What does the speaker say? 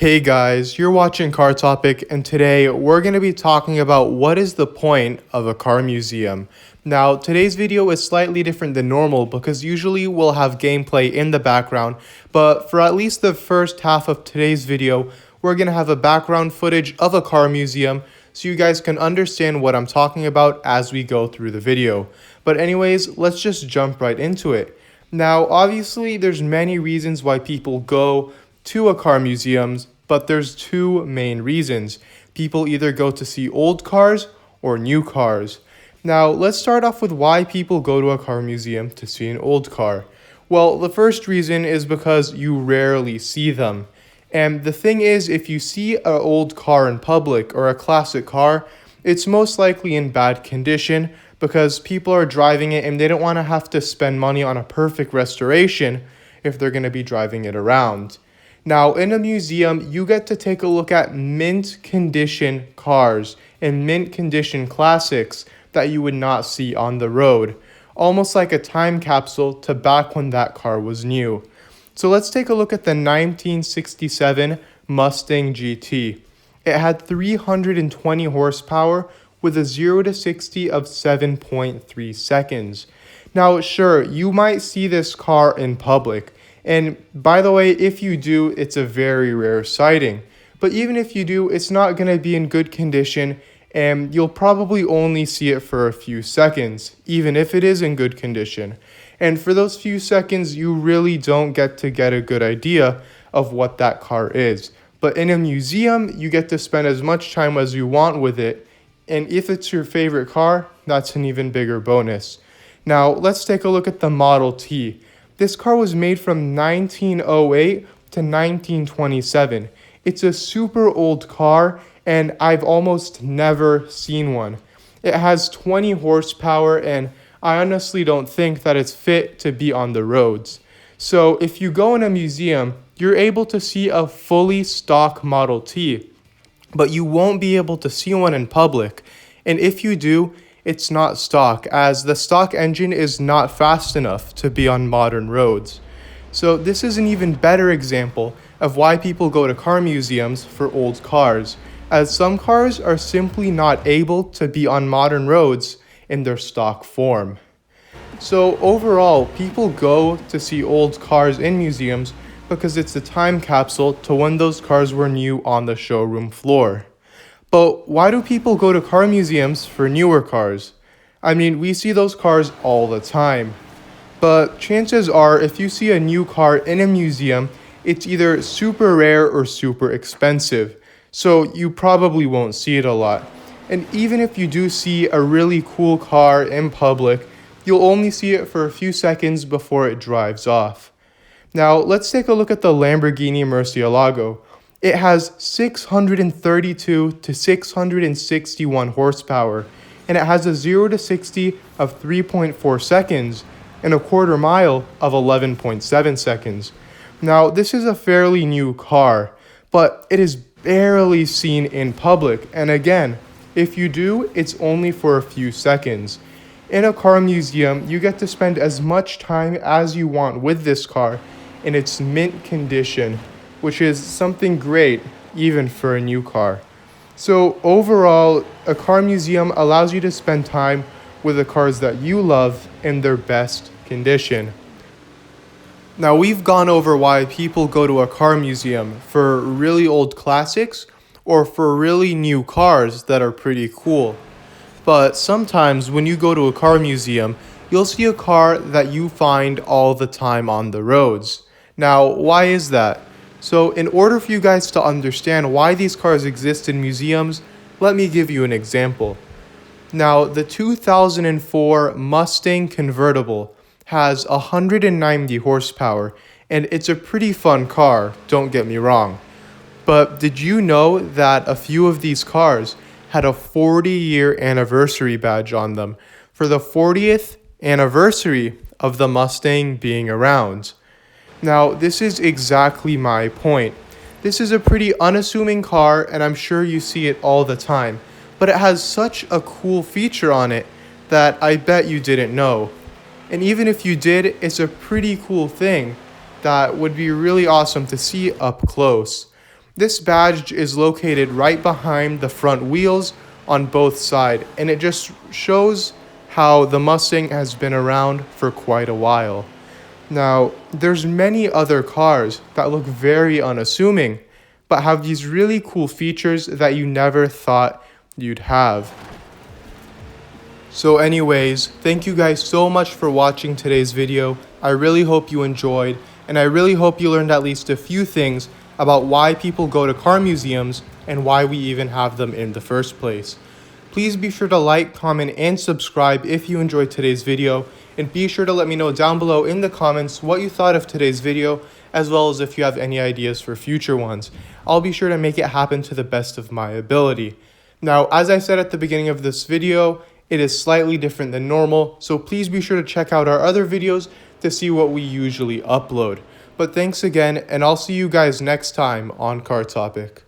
Hey guys, you're watching Car Topic, and today we're going to be talking about what is the point of a car museum. Now, today's video is slightly different than normal because usually we'll have gameplay in the background, but for at least the first half of today's video, we're going to have a background footage of a car museum so you guys can understand what I'm talking about as we go through the video. But anyways, let's just jump right into it. Now, obviously, there's many reasons why people go to a car museums, but there's two main reasons. People either go to see old cars or new cars. Now, let's start off with why people go to a car museum to see an old car. Well, the first reason is because you rarely see them. And the thing is, if you see an old car in public or a classic car, it's most likely in bad condition because people are driving it and they don't want to have to spend money on a perfect restoration if they're going to be driving it around. Now, in a museum, you get to take a look at mint condition cars and mint condition classics that you would not see on the road, almost like a time capsule to back when that car was new. So let's take a look at the 1967 Mustang GT. It had 320 horsepower with a 0 to 60 of 7.3 seconds. Now, sure, you might see this car in public. And by the way, if you do, it's a very rare sighting. But even if you do, it's not going to be in good condition and you'll probably only see it for a few seconds, even if it is in good condition. And for those few seconds, you really don't get a good idea of what that car is. But in a museum, you get to spend as much time as you want with it. And if it's your favorite car, that's an even bigger bonus. Now, let's take a look at the Model T. This car was made from 1908 to 1927. It's a super old car, and I've almost never seen one. It has 20 horsepower, and I honestly don't think that it's fit to be on the roads. So if you go in a museum, you're able to see a fully stock Model T, but you won't be able to see one in public. And if you do, it's not stock, as the stock engine is not fast enough to be on modern roads. So this is an even better example of why people go to car museums for old cars, as some cars are simply not able to be on modern roads in their stock form. So overall, people go to see old cars in museums because it's a time capsule to when those cars were new on the showroom floor. But why do people go to car museums for newer cars? I mean, we see those cars all the time. But chances are, if you see a new car in a museum, it's either super rare or super expensive. So you probably won't see it a lot. And even if you do see a really cool car in public, you'll only see it for a few seconds before it drives off. Now, let's take a look at the Lamborghini Murcielago. It has 632 to 661 horsepower, and it has a 0 to 60 of 3.4 seconds and a quarter mile of 11.7 seconds. Now, this is a fairly new car, but it is barely seen in public, and again, if you do, it's only for a few seconds. In a car museum, you get to spend as much time as you want with this car in its mint condition, which is something great even for a new car. So overall, a car museum allows you to spend time with the cars that you love in their best condition. Now, we've gone over why people go to a car museum for really old classics or for really new cars that are pretty cool. But sometimes when you go to a car museum, you'll see a car that you find all the time on the roads. Now, why is that? So in order for you guys to understand why these cars exist in museums, let me give you an example. Now, the 2004 Mustang convertible has 190 horsepower, and it's a pretty fun car, don't get me wrong. But did you know that a few of these cars had a 40-year anniversary badge on them for the 40th anniversary of the Mustang being around? Now, this is exactly my point. This is a pretty unassuming car, and I'm sure you see it all the time, but it has such a cool feature on it that I bet you didn't know. And even if you did, it's a pretty cool thing that would be really awesome to see up close. This badge is located right behind the front wheels on both sides, and it just shows how the Mustang has been around for quite a while. Now, there's many other cars that look very unassuming, but have these really cool features that you never thought you'd have. So anyways, thank you guys so much for watching today's video. I really hope you enjoyed, and I really hope you learned at least a few things about why people go to car museums and why we even have them in the first place. Please be sure to like, comment, and subscribe if you enjoyed today's video, and be sure to let me know down below in the comments what you thought of today's video, as well as if you have any ideas for future ones. I'll be sure to make it happen to the best of my ability. Now, as I said at the beginning of this video, it is slightly different than normal, so please be sure to check out our other videos to see what we usually upload. But thanks again, and I'll see you guys next time on Car Topic.